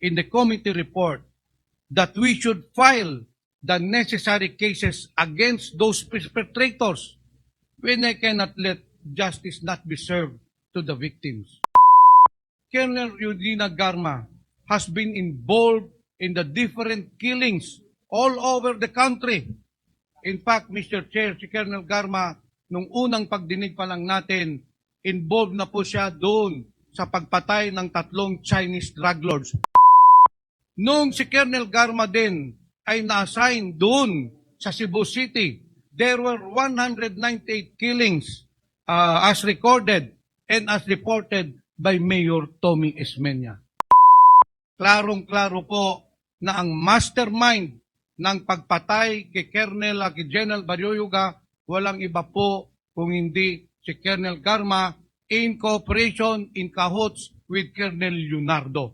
in the committee report that we should file the necessary cases against those perpetrators when I cannot let justice not be served to the victims. Colonel Eugenia Garma has been involved in the different killings all over the country. In fact, Mr. Chair, si Colonel Garma, nung unang pagdinig pa lang natin, involved na po siya doon sa pagpatay ng 3 Chinese drug lords. Nung si Colonel Garma din ay na-assign doon sa Cebu City, there were 198 killings as recorded and as reported by Mayor Tommy Esmeña. Klarong-klaro po na ang mastermind ng pagpatay kay General Baryoyoga walang iba po kung hindi si Colonel Garma in cooperation, in cahoots with Colonel Leonardo.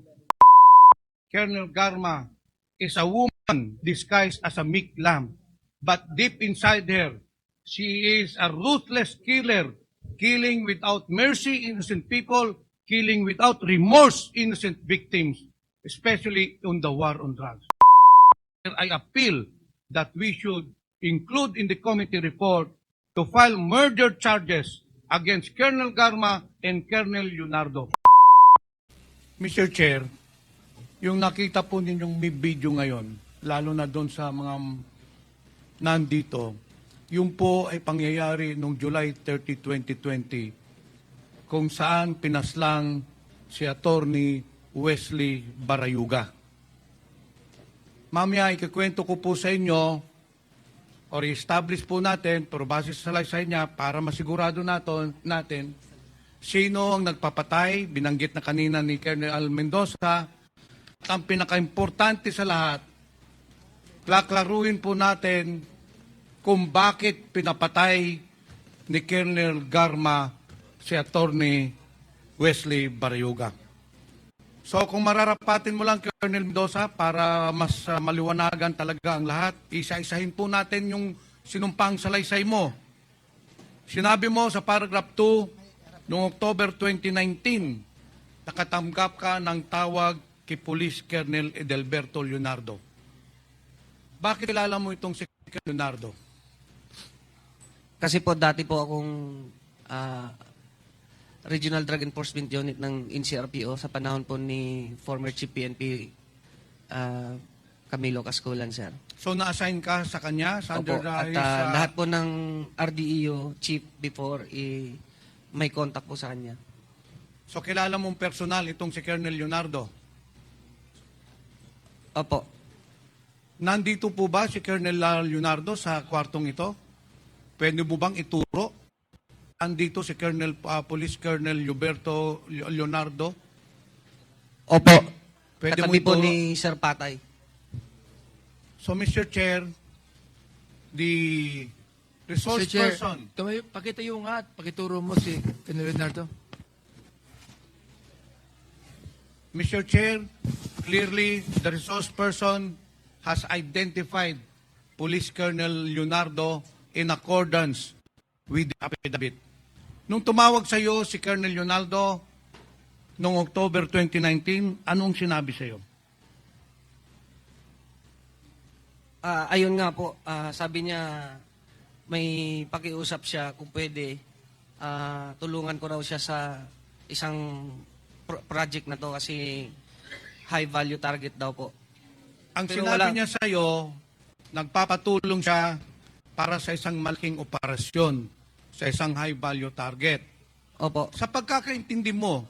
Colonel Garma is a woman disguised as a meek lamb, but deep inside her, she is a ruthless killer, killing without mercy innocent people, killing without remorse innocent victims, especially on the war on drugs. I appeal that we should include in the committee report to file murder charges against Colonel Garma and Colonel Leonardo. Mr. Chair, yung nakita po ninyong may video ngayon, lalo na doon sa mga nandito, yung po ay pangyayari noong July 30, 2020, kung saan pinaslang si Attorney Wesley Barayuga. Mamaya, ikikwento ko po sa inyo or i-establish po natin, pero base sa salaysay niya, para masigurado natin sino ang nagpapatay, binanggit na kanina ni Colonel Mendoza, at ang pinaka-importante sa lahat, klaklaruin po natin kung bakit pinapatay ni Colonel Garma si Attorney Wesley Barayuga. So kung mararapatin mo lang, Colonel Mendoza, para mas maliwanagan talaga ang lahat, isa-isahin po natin yung sinumpang salaysay mo. Sinabi mo sa paragraph 2, noong October 2019, nakatanggap ka ng tawag kay Police Colonel Edelberto Leonardo. Bakit kilala mo itong si Colonel Leonardo? Kasi po dati po akong Regional Drug Enforcement Unit ng NCRPO sa panahon po ni former Chief PNP Camilo Cascolan, sir. So na-assign ka sa kanya? Sa Opo, at lahat po ng RDEO chief before, may contact po sa kanya. So kilala mong personal itong si Colonel Leonardo? Opo. Nandito po ba si Colonel Leonardo sa kwartong ito? Pwede mo bang ituro? Andito si Police Colonel Gilberto Leonardo? Opo. Pwede mo Katabi po ituro? ni Sir Patay. So Mr. Chair, the resource Mr. Chair, person. pakitayo nga at pakituro mo si Colonel Leonardo. Mr. Chair, clearly the resource person has identified Police Colonel Leonardo in accordance with the affidavit. Nung tumawag sa iyo si Colonel Leonardo noong October 2019, anong sinabi sa iyo? Ayun nga po, sabi niya may pakiusap siya kung pwede tulungan ko raw siya sa isang project na to kasi high value target daw po. Ang Pero sinabi wala. niya sa iyo, nagpapatulong siya para sa isang malaking operasyon, sa isang high value target. Opo. Sa pagkakaintindi mo,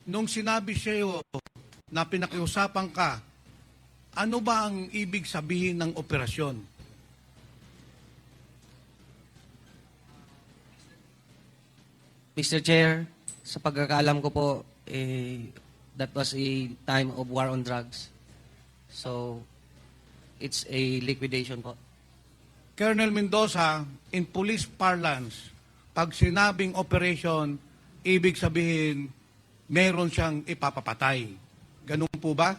nung sinabi sa iyo na pinakiusapan ka, ano ba ang ibig sabihin ng operasyon? Mr. Chair, sa pagkakaalam ko po, that was a time of war on drugs. So, it's a liquidation po. Colonel Mendoza, in police parlance, pag sinabing operation, ibig sabihin, meron siyang ipapapatay. Ganun po ba?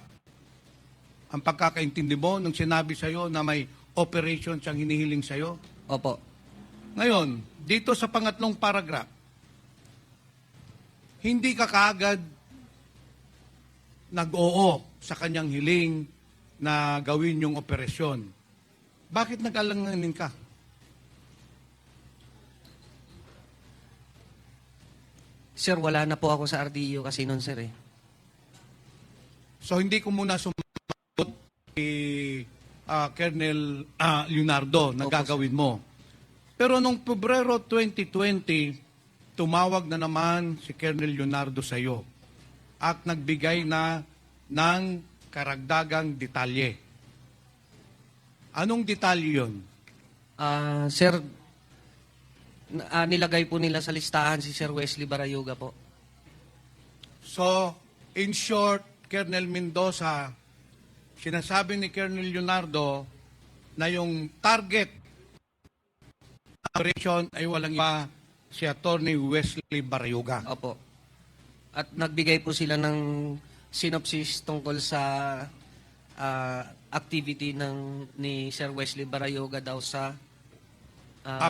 Ang pagkakaintindi mo nung sinabi sa'yo na may operation siyang hinihiling sa'yo? Opo. Ngayon, dito sa pangatlong paragraph, hindi ka kaagad nag-oo sa kanyang hiling na gawin yung operasyon. Bakit nag-alanganin ka? Sir, wala na po ako sa RDO kasi noon, sir, eh. So hindi ko muna sumagot kay Colonel Leonardo na Opo, gagawin mo. Pero nung Pebrero 2020, tumawag na naman si Colonel Leonardo sa iyo at nagbigay na ng karagdagang detalye. Anong detalye yun? Sir, nilagay po nila sa listahan si Sir Wesley Barayuga po. So, in short, Colonel Mendoza, sinasabi ni Colonel Leonardo na yung target operation ay walang iba si Attorney Wesley Barayuga. Opo. At nagbigay po sila ng synopsis tungkol sa activity ni Sir Wesley Barayuga daw sa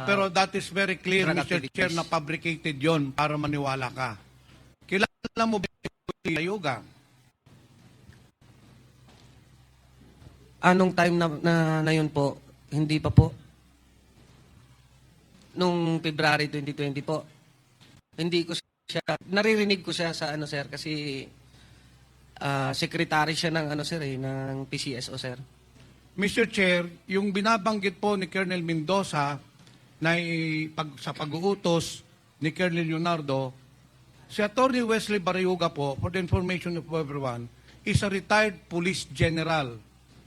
Pero that is very clear, drug Mr. Chair, activities. na fabricated yon para maniwala ka. Kilala mo ba si Wesley Barayuga? Anong time na yun po? Hindi pa po. Nung February 2020 po. Hindi ko siya, naririnig ko siya sa ano, sir, kasi secretary siya ng ano, sir, ng PCSO, sir. Mr. Chair, yung binabanggit po ni Colonel Mendoza na sa pag-uutos ni Colonel Leonardo, si Attorney Wesley Barayuga po, for the information of everyone, is a retired police general,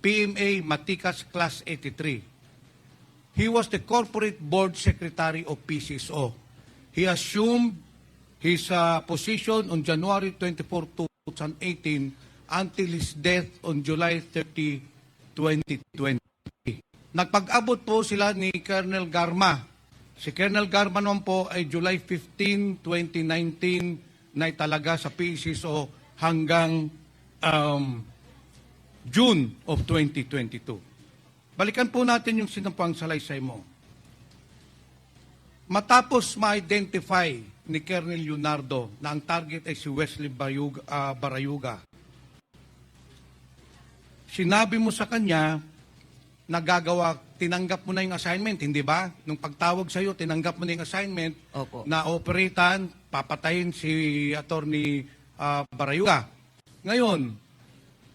PMA Matikas Class 83. He was the corporate board secretary of PCSO. He assumed his position on January 24, 2018 until his death on July 30, 2020. Nagpag-abot po sila ni Colonel Garma. Si Colonel Garma naman po ay July 15, 2019 na italaga sa PCSO hanggang June of 2022. Balikan po natin yung sinampang salaysay mo. Matapos ma-identify ni Colonel Leonardo na ang target ay si Wesley Barayuga, sinabi mo sa kanya na tinanggap mo na yung assignment, hindi ba? Nung pagtawag sa iyo, tinanggap mo na yung assignment Opo. na operatan, papatayin si Attorney Barayuga. Ngayon,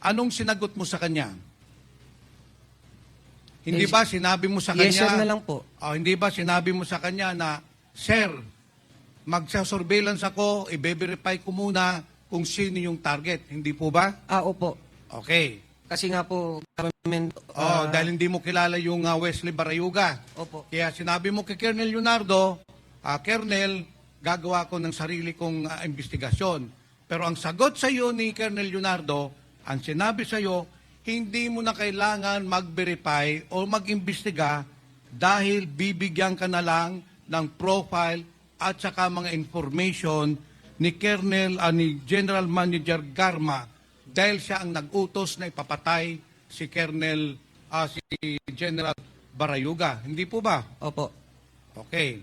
anong sinagot mo sa kanya? Hindi ba sinabi mo sa kanya? Yes, sir na lang po. Hindi ba sinabi mo sa kanya na, Sir, magsa-surveillance ako, i-verify ko muna kung sino yung target. Hindi po ba? Opo. Okay. Kasi nga po, government... Dahil hindi mo kilala yung Wesley Barayuga. Opo. Kaya sinabi mo kay Colonel Leonardo, Colonel, gagawa ko ng sarili kong investigasyon. Pero ang sagot sa iyo ni Colonel Leonardo, ang sinabi sa iyo, hindi mo na kailangan mag-verify o mag-imbestiga dahil bibigyan ka na lang ng profile at saka mga information ni ni General Manager Garma dahil siya ang nag-utos na ipapatay si si General Barayuga. Hindi po ba? Opo. Okay.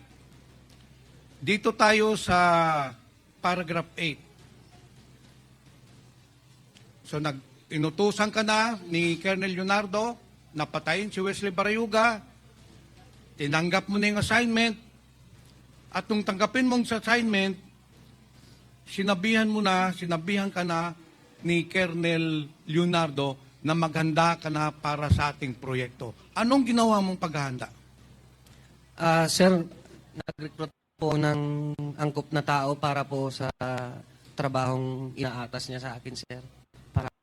Dito tayo sa paragraph 8. So inutusan ka na ni Colonel Leonardo na patayin si Wesley Barayuga, tinanggap mo na yung assignment, at nung tanggapin mong assignment, sinabihan ka na ni Colonel Leonardo na maghanda ka na para sa ating proyekto. Anong ginawa mong paghahanda? Sir, nag-recruit po ng angkop na tao para po sa trabahong inaatas niya sa akin, sir. Para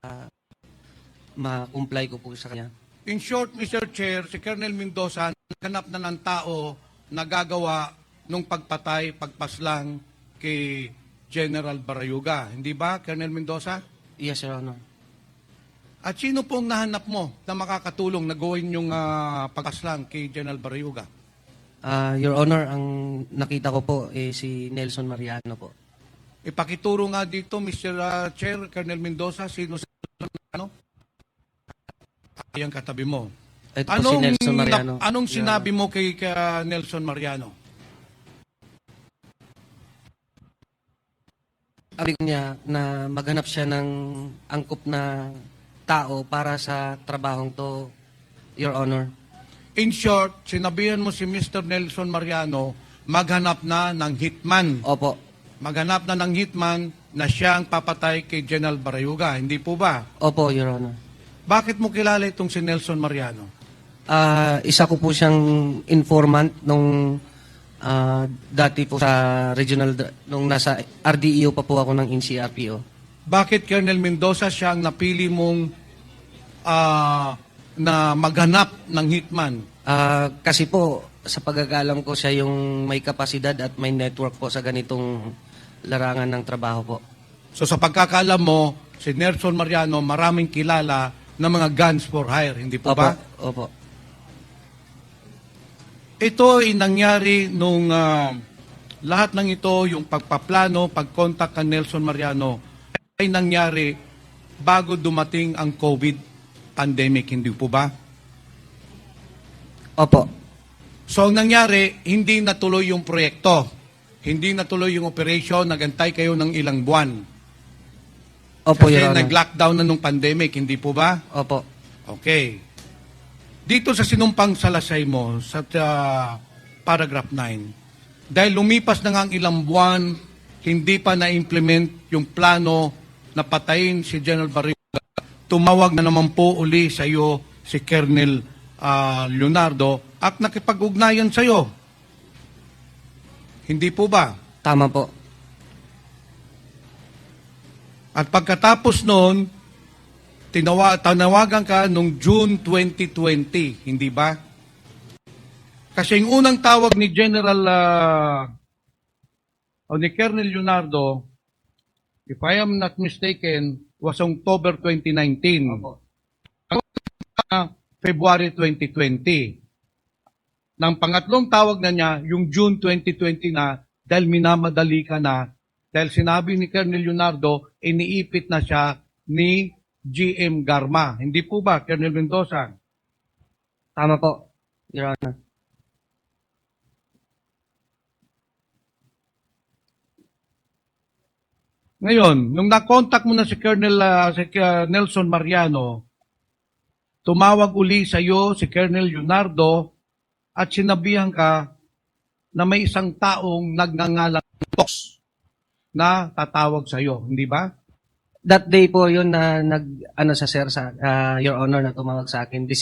ma-comply ko po sa kanya. In short, Mr. Chair, si Colonel Mendoza naghanap na ng tao na gagawa nung pagpaslang kay General Barayuga. Hindi ba, Colonel Mendoza? Yes, Your Honor. At sino pong nahanap mo na makakatulong na gawin yung pagpaslang kay General Barayuga? Your Honor, ang nakita ko po si Nelson Mariano po. Ipakituro nga dito, Mr. Chair, Colonel Mendoza, sino yung katabi mo. Ito po si Nelson Mariano. Anong Your sinabi mo kay Nelson Mariano? Sabi ko niya na maghanap siya ng angkop na tao para sa trabahong to, Your Honor. In short, sinabihan mo si Mr. Nelson Mariano maghanap na ng hitman. Opo. Maghanap na ng hitman na siya ang papatay kay General Barayuga. Hindi po ba? Opo, Your Honor. Bakit mo kilala itong si Nelson Mariano? Isa ko po siyang informant nung dati po sa regional, nung nasa RDEO pa po ako ng NCRPO. Bakit Colonel Mendoza siya ang napili mong na maghanap ng hitman? Kasi po, sa pagkakalam ko, siya yung may kapasidad at may network po sa ganitong larangan ng trabaho po. So sa pagkakalam mo, si Nelson Mariano maraming kilala ng mga guns for hire, hindi po Opo, ba? opo. Ito ay nangyari nung lahat ng ito, yung pagpaplano, pagkontak kay Nelson Mariano, ay nangyari bago dumating ang COVID pandemic, hindi po ba? Opo. So ang nangyari, hindi natuloy yung proyekto. Hindi natuloy yung operation, nagantay kayo ng ilang buwan. Opo, Kasi Your Honor. nag-lockdown na nung pandemic, hindi po ba? Opo. Okay. Dito sa sinumpang salasay mo, sa paragraph 9, dahil lumipas na nga ang ilang buwan, hindi pa na-implement yung plano na patayin si General Barriga, tumawag na naman po uli sa iyo si Colonel Leonardo at nakipag-ugnayan sa iyo. Hindi po ba? Tama po. At pagkatapos noon, tinawagan ka nung June 2020, hindi ba? Kasi yung unang tawag ni General o ni Colonel Leonardo, if I am not mistaken, was October 2019. Opo. February 2020. Nang pangatlong tawag na niya, yung June 2020 na, dahil minamadali ka na, dahil sinabi ni Colonel Leonardo, iniipit na siya ni GM Garma. Hindi po ba, Colonel Mendoza? Tama po, Your Honor. Ngayon, nung nakontak mo na si Colonel Nelson Mariano, tumawag uli sa iyo si Colonel Leonardo at sinabihan ka na may isang taong nagngangalang Tox na tatawag sa iyo, hindi ba? That day po yun na sa sir, sa Your Honor, na tumawag sa akin. The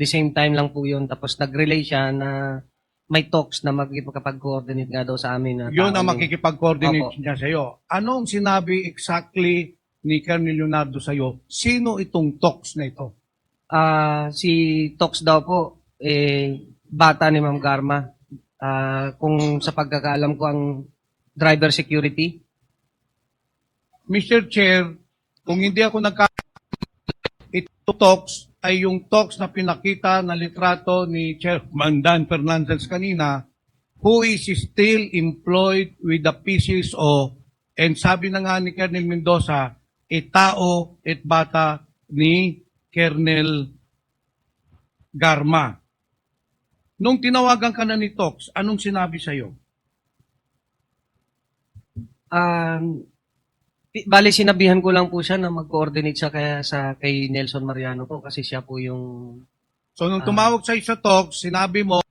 same time lang po yun. Tapos nag-relay siya na may talks na makapag-coordinate nga daw sa amin. Na Yun ang tao ni- makikipag-coordinate Opo. niya sa iyo. Anong sinabi exactly ni Colonel Leonardo sa iyo? Sino itong Tox na ito? Si Tox daw po, bata ni Ma'am Garma. Kung sa pagkakaalam ko, ang driver security. Mr. Chair, kung hindi ako ito Tox ay yung Tox na pinakita na litrato ni Chairman Dan Fernandez kanina, who is still employed with the PCSO, and sabi na nga ni Colonel Mendoza, tao at bata ni Colonel Garma. Nung tinawagan ka na ni Tox, anong sinabi sa'yo? Bali, sinabihan ko lang po siya na mag-coordinate siya kay Nelson Mariano po kasi siya po yung... So nung tumawag sa'yo sa Tox, sinabi mo,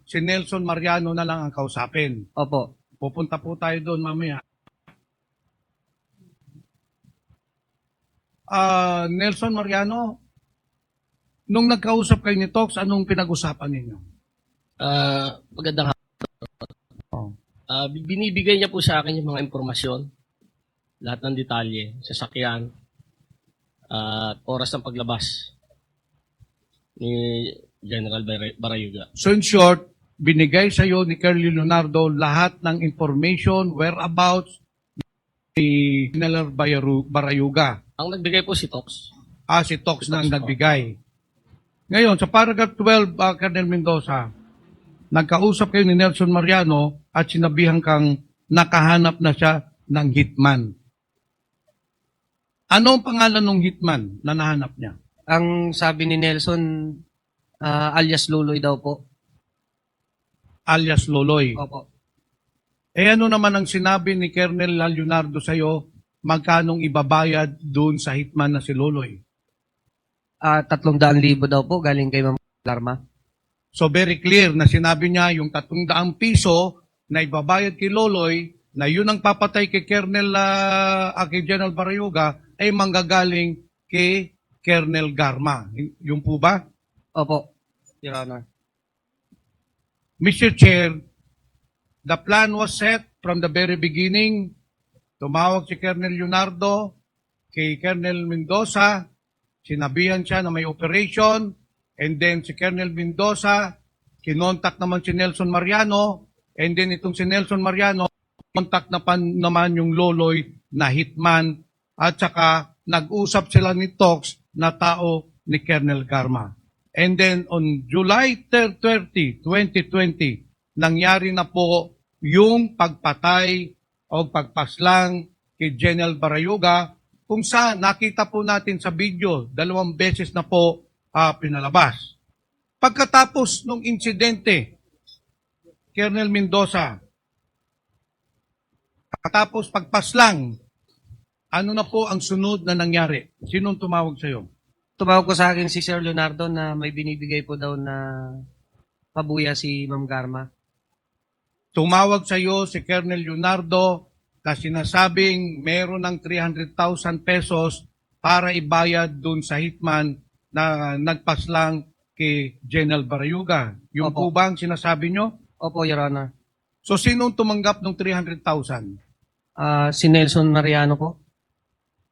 si Nelson Mariano na lang ang kausapin. Opo. Pupunta po tayo doon mamaya. Nelson Mariano, nung nagkausap kayo ni Tox, anong pinag-usapan ninyo? Magandang Oh. binibigay niya po sa akin yung mga impormasyon, lahat ng detalye, sasakyan, at oras ng paglabas ni General Barayuga. So in short, binigay sa iyo ni Colonel Leonardo lahat ng information, whereabouts ni General Barayuga. Ang nagbigay po si Tox. Si Tox na ang nagbigay. Ngayon, sa paragraph 12, Colonel Mendoza, nagkausap kayo ni Nelson Mariano at sinabihan kang nakahanap na siya ng hitman. Ano ang pangalan ng hitman na nahanap niya? Ang sabi ni Nelson, alias Luloy daw po. Alias Loloy. Opo. Ano naman ang sinabi ni Colonel Leonardo sa iyo, magkanong ibabayad doon sa hitman na si Loloy? 300,000 daw po galing kay Ma'am Garma. So very clear na sinabi niya yung 300 piso na ibabayad kay Loloy na yun ang papatay kay kay General Barayuga ay manggagaling kay Colonel Garma. Yung po ba? Opo, Your Honor. Mr. Chair, the plan was set from the very beginning. Tumawag si Colonel Leonardo kay Colonel Mendoza, sinabihan siya na may operation, and then si Colonel Mendoza, kinontak naman si Nelson Mariano, and then itong si Nelson Mariano, kontak naman yung Loloy na hitman, at saka nag-usap sila ni Tox na tao ni Colonel Garma. And then on July 30, 2020, nangyari na po yung pagpatay o pagpaslang kay General Barayuga, kung saan nakita po natin sa video, 2 beses na po pinalabas. Pagkatapos ng insidente, Colonel Mendoza, pagkatapos pagpaslang, ano na po ang sunod na nangyari? Sinong tumawag sa iyo? Tumawag ko sa akin si Sir Leonardo na may binibigay po daw na pabuya si Ma'am Garma. Tumawag sa iyo si Colonel Leonardo na sinasabing meron ng 300,000 pesos para ibayad dun sa hitman na nagpaslang kay General Barayuga. Yung Opo. po ba ang sinasabi nyo? Opo, Your Honor. So sinong tumanggap ng 300,000? Si Nelson Mariano po.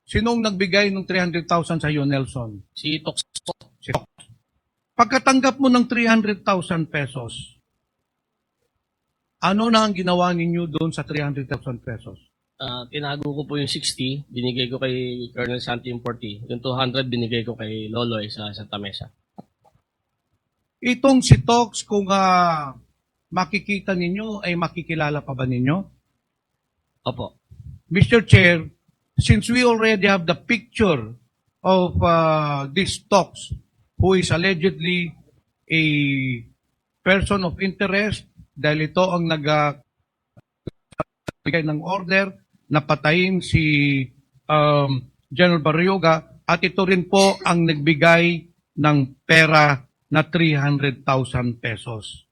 Sinong nagbigay ng 300,000 sa iyo, Nelson? Si Tox po, Pagkatanggap mo ng 300,000 pesos, ano na ang ginawa ninyo doon sa 300,000 pesos? tinago ko po yung 60, binigay ko kay Colonel Santi yung 40. Yung 200 binigay ko kay Loloy sa Santa Mesa. Itong si Tox, kung makikita ninyo, ay makikilala pa ba ninyo? Opo. Mr. Chair, since we already have the picture of this Tox, who is allegedly a person of interest, dahil ito ang nagbigay ng order na patayin si General Barayuga, at ito rin po ang nagbigay ng pera na 300,000 pesos.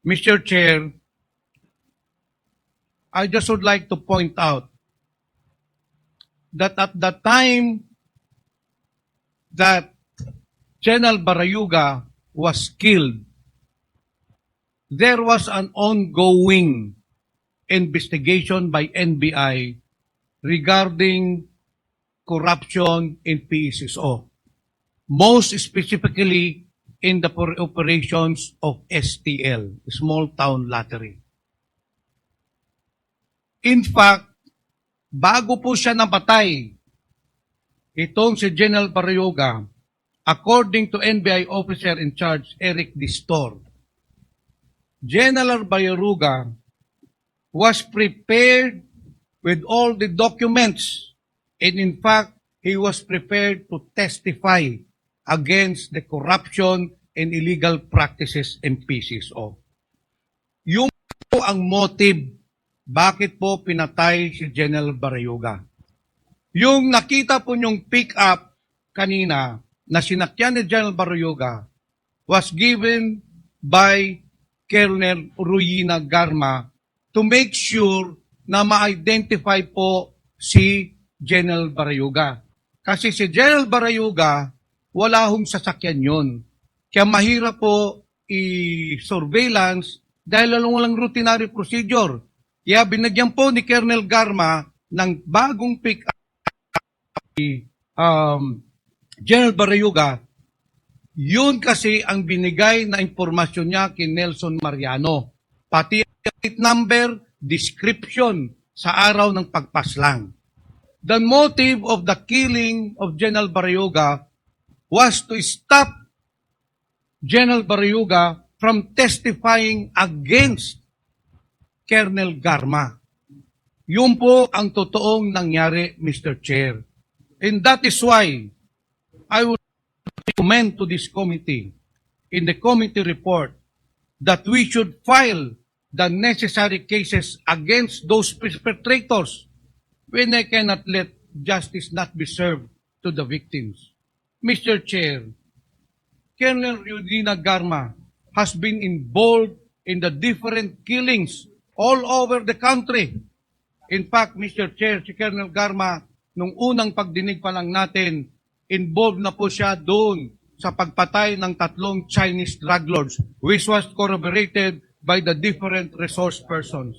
Mr. Chair, I just would like to point out that at the time that General Barayuga was killed, there was an ongoing investigation by NBI regarding corruption in PSSO, most specifically in the operations of STL, Small Town Lottery. In fact, bago po siya napatay, itong si General Barayuga, according to NBI officer in charge, Eric Distor, General Barayuga was prepared with all the documents, and in fact, he was prepared to testify against the corruption and illegal practices in PCSO. Yung po ang motive, bakit po pinatay si General Barayuga. Yung nakita po yung pick-up kanina na sinakyan ni General Barayuga was given by Colonel Ruina Garma to make sure na ma-identify po si General Barayuga. Kasi si General Barayuga, wala hong sasakyan yun. Kaya mahirap po i-surveillance dahil walang routinary procedure. Kaya binagyan po ni Colonel Garma ng bagong pick-up General Barayuga. Yun kasi ang binigay na impormasyon niya kay Nelson Mariano. Pati plate number, description sa araw ng pagpaslang. The motive of the killing of General Barayuga was to stop General Barayuga from testifying against Colonel Garma. Yun po ang totoong nangyari, Mr. Chair. And that is why I would recommend to this committee, in the committee report, that we should file the necessary cases against those perpetrators when they cannot let justice not be served to the victims. Mr. Chair, Colonel Eugenia Garma has been involved in the different killings all over the country. In fact, Mr. Chair, si Colonel Garma, nung unang pagdinig pa lang natin, involved na po siya doon sa pagpatay ng 3 Chinese drug lords, which was corroborated by the different resource persons.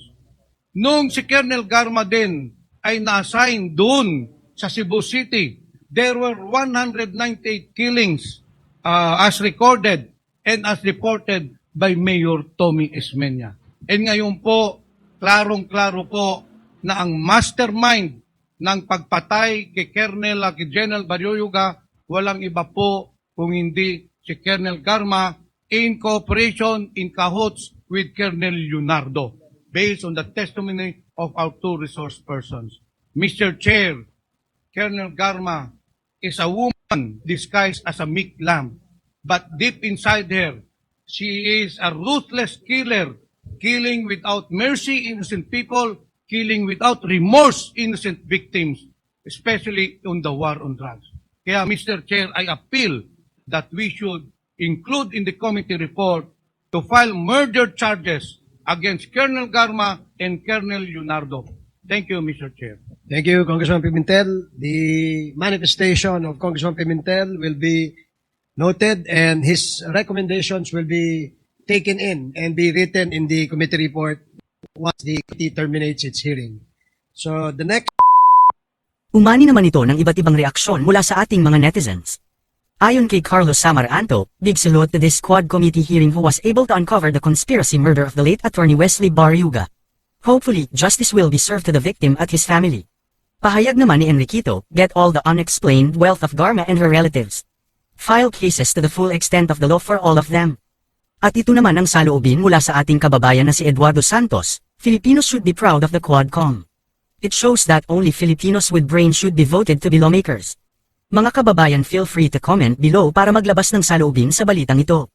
Nung si Colonel Garma din ay na-assign doon sa Cebu City, there were 198 killings as recorded and as reported by Mayor Tommy Esmeña. And ngayon po, klarong-klaro po na ang mastermind ng pagpatay kay Colonel General Baryoyuga, walang iba po kung hindi si Colonel Garma in cooperation, in cahoots with Colonel Leonardo, based on the testimony of our 2 resource persons. Mr. Chair, Colonel Garma is a woman disguised as a meek lamb, but deep inside her, she is a ruthless killer, killing without mercy innocent people, killing without remorse innocent victims, especially on the war on drugs. Kaya, Mr. Chair, I appeal that we should include in the committee report to file murder charges against Colonel Garma and Colonel Leonardo. Thank you, Mr. Chair. Thank you, Congressman Pimentel. The manifestation of Congressman Pimentel will be noted and his recommendations will be taken in and be written in the committee report once the committee terminates its hearing. So the next... Umani naman ito ng iba't ibang reaksyon mula sa ating mga netizens. Ayon kay Carlos Samaranto, big salute to this Quad Committee hearing who was able to uncover the conspiracy murder of the late Attorney Wesley Barriuga. Hopefully, justice will be served to the victim at his family. Pahayag naman ni Enriquito, get all the unexplained wealth of Garma and her relatives. File cases to the full extent of the law for all of them. At ito naman ang saloobin mula sa ating kababayan na si Eduardo Santos, Filipinos should be proud of the Quadcom. It shows that only Filipinos with brain should be voted to be lawmakers. Mga kababayan, feel free to comment below para maglabas ng saloobin sa balitang ito.